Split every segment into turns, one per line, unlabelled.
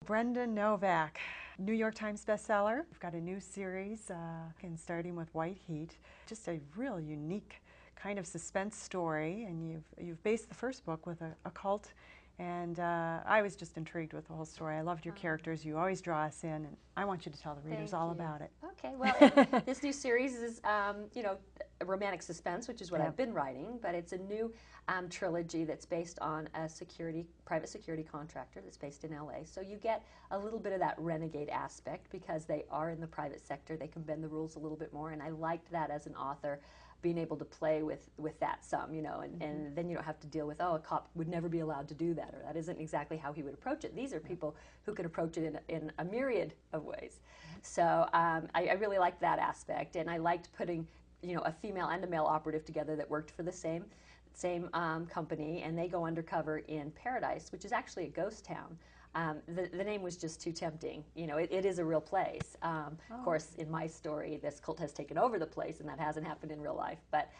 Brenda Novak, New York Times bestseller. We've got a new series, and starting with White Heat. Just a real unique kind of suspense story, and you've based the first book with a cult, and I was just intrigued with the whole story. I loved your characters. You always draw us in, and I want you to tell the readers all about it.
Okay, well, this new series is, a romantic suspense, which is what I've been writing, but it's a new trilogy that's based on a private security contractor that's based in LA. So you get a little bit of that renegade aspect because they are in the private sector. They can bend the rules a little bit more, and I liked that as an author, being able to play with that some, and then you don't have to deal with, oh, a cop would never be allowed to do that, or that isn't exactly how he would approach it. These are people who can approach it in a myriad of ways. So I really liked that aspect, and I liked putting a female and a male operative together that worked for the same company, and they go undercover in Paradise, which is actually a ghost town. The name was just too tempting. It is a real place. Of course, in my story, this cult has taken over the place, and that hasn't happened in real life. But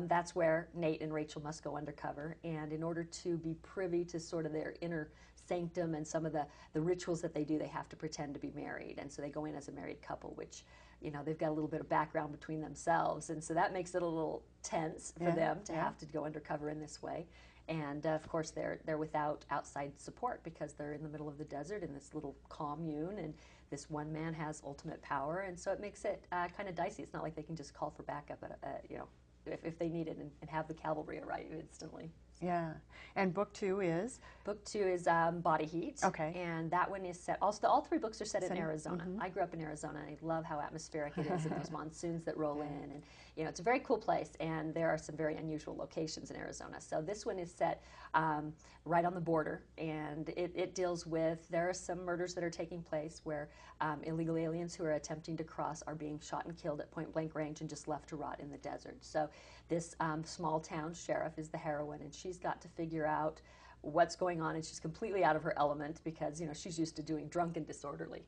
that's where Nate and Rachel must go undercover. And in order to be privy to sort of their inner sanctum and some of the rituals that they do, they have to pretend to be married. And so they go in as a married couple, which, they've got a little bit of background between themselves. And so that makes it a little tense for them to have to go undercover in this way. And of course, they're without outside support because they're in the middle of the desert in this little commune, and this one man has ultimate power, and so it makes it kind of dicey. It's not like they can just call for backup, if they need it, and have the cavalry arrive instantly.
Yeah, and book two is?
Book two is Body Heat.
Okay.
And that one is set, also all three books are set in Arizona. I grew up in Arizona, and I love how atmospheric it is, and those monsoons that roll in, and it's a very cool place, and there are some very unusual locations in Arizona. So this one is set right on the border, and it deals with, there are some murders that are taking place where illegal aliens who are attempting to cross are being shot and killed at point blank range and just left to rot in the desert. So this small town sheriff is the heroine, and she's got to figure out what's going on, and she's completely out of her element because she's used to doing drunk and disorderly.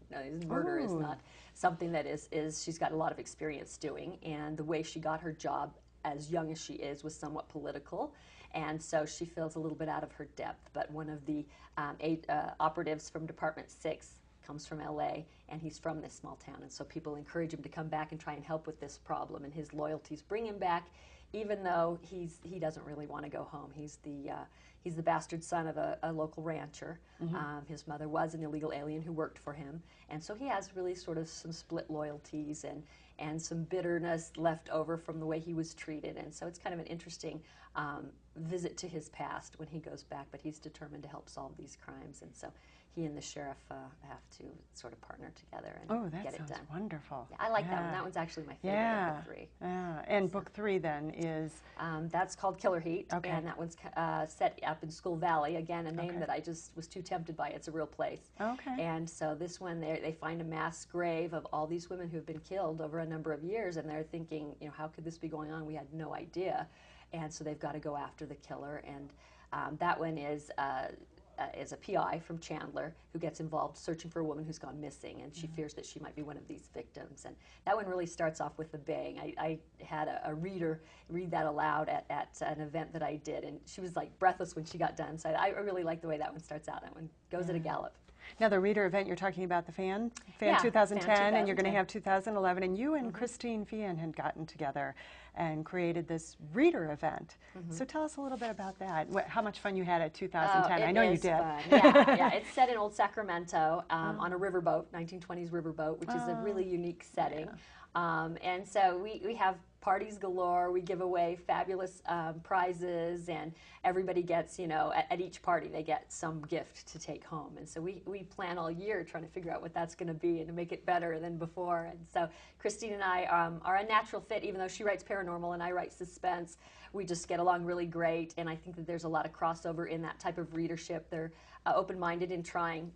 Murder is not something that she's got a lot of experience doing, and the way she got her job as young as she is was somewhat political, and so she feels a little bit out of her depth. But one of the operatives from Department 6 comes from LA, and he's from this small town, and so people encourage him to come back and try and help with this problem, and his loyalties bring him back, even though he doesn't really want to go home. He's the bastard son of a local rancher. His mother was an illegal alien who worked for him, and so he has really sort of some split loyalties and some bitterness left over from the way he was treated, and so it's kind of an interesting visit to his past when he goes back, but he's determined to help solve these crimes, and so he and the sheriff have to sort of partner together and get it done.
That sounds wonderful.
Yeah, I like that one. That one's actually my favorite of the three.
Yeah, and book three then is?
That's called Killer Heat, and that one's set up in Skull Valley. Again, a name that I just was too tempted by. It's a real place.
Okay.
And so this one, they find a mass grave of all these women who have been killed over a number of years, and they're thinking, how could this be going on? We had no idea. And so they've got to go after the killer, and that one is a PI from Chandler who gets involved searching for a woman who's gone missing, and she fears that she might be one of these victims. And that one really starts off with a bang. I had a reader read that aloud at an event that I did, and she was like breathless when she got done. So I really like the way that one starts out. That one goes at a gallop.
Now, the reader event, you're talking about the Fan 2010, and you're going to have 2011, and you and Christine Feehan had gotten together and created this reader event. So tell us a little bit about that. How much fun you had at 2010. I know you did.
Fun. Yeah, it's set in Old Sacramento on a riverboat, 1920s riverboat, which is a really unique setting. And so we have parties galore. We give away fabulous prizes, and everybody gets, at each party they get some gift to take home. And so we plan all year trying to figure out what that's going to be and to make it better than before. And so Christine and I are a natural fit, even though she writes paranormal and I write suspense. We just get along really great, and I think that there's a lot of crossover in that type of readership. They're open-minded in trying,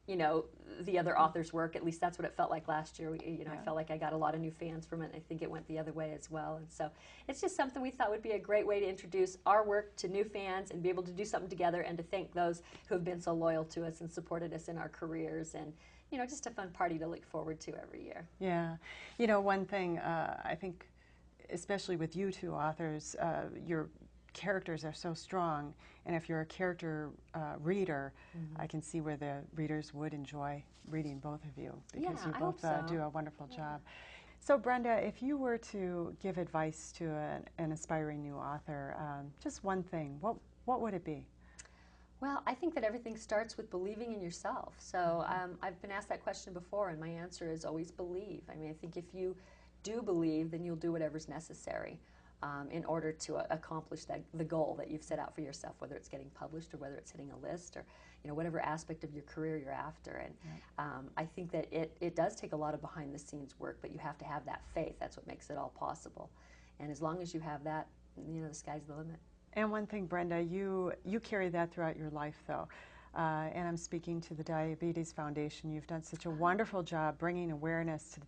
the other authors' work. At least that's what it felt like last year. I felt like I got a lot of new fans from it, and I think it went the other way as well. And so it's just something we thought would be a great way to introduce our work to new fans and be able to do something together, and to thank those who have been so loyal to us and supported us in our careers, and just a fun party to look forward to every year.
Yeah. One thing I think, especially with you two authors, your characters are so strong, and if you're a character reader, I can see where the readers would enjoy reading both of you, because you
I
both
hope so.
do a wonderful job. So Brenda, if you were to give advice to an aspiring new author, just one thing, what would it be?
Well, I think that everything starts with believing in yourself. So I've been asked that question before, and my answer is always believe. I mean, I think if you do believe, then you'll do whatever's necessary in order to accomplish the goal that you've set out for yourself, whether it's getting published or whether it's hitting a list or whatever aspect of your career you're after. And I think that it does take a lot of behind-the-scenes work, but you have to have that faith. That's what makes it all possible. And as long as you have that, the sky's the limit.
And one thing, Brenda, you carry that throughout your life, though. And I'm speaking to the Diabetes Foundation. You've done such a wonderful job bringing awareness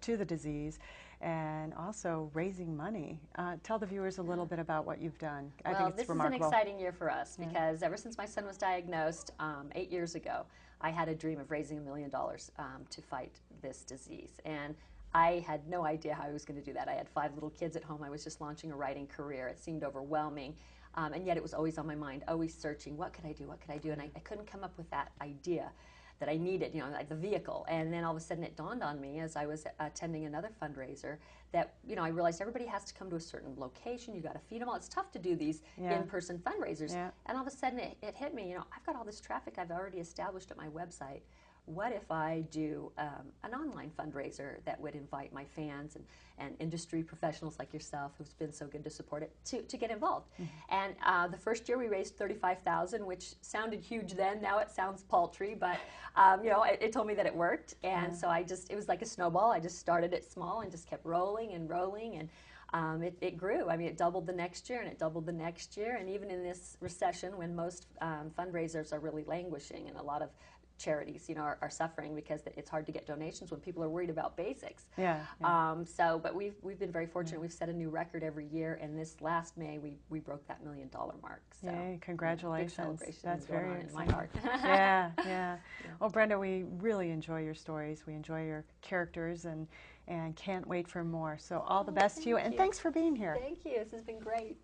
to the disease and also raising money. Tell the viewers a little bit about what you've done. I think it's remarkable.
This is an exciting year for us because ever since my son was diagnosed 8 years ago, I had a dream of raising $1 million to fight this disease. And I had no idea how I was going to do that. I had 5 little kids at home. I was just launching a writing career. It seemed overwhelming. And yet it was always on my mind, always searching, what could I do, what could I do? And I couldn't come up with that idea that I needed, like the vehicle. And then all of a sudden it dawned on me as I was attending another fundraiser that, I realized everybody has to come to a certain location. You got to feed them all. It's tough to do these in-person fundraisers. And all of a sudden it hit me, I've got all this traffic I've already established at my website. What if I do an online fundraiser that would invite my fans and industry professionals like yourself, who's been so good to support it, to get involved? And the first year we raised $35,000, which sounded huge then. Now it sounds paltry, but it told me that it worked. And so it was like a snowball. I just started it small and just kept rolling and rolling, and it grew. I mean, it doubled the next year, and it doubled the next year. And even in this recession, when most fundraisers are really languishing, and a lot of charities, are suffering because it's hard to get donations when people are worried about basics. But we've been very fortunate. We've set a new record every year, and this last May we broke that $1 million mark. So,
yay! Congratulations!
Big celebration.
That's very exciting.
In my heart.
Yeah. Well, Brenda, we really enjoy your stories. We enjoy your characters, and can't wait for more. So all the best to you, and thanks for being here.
Thank you. This has been great.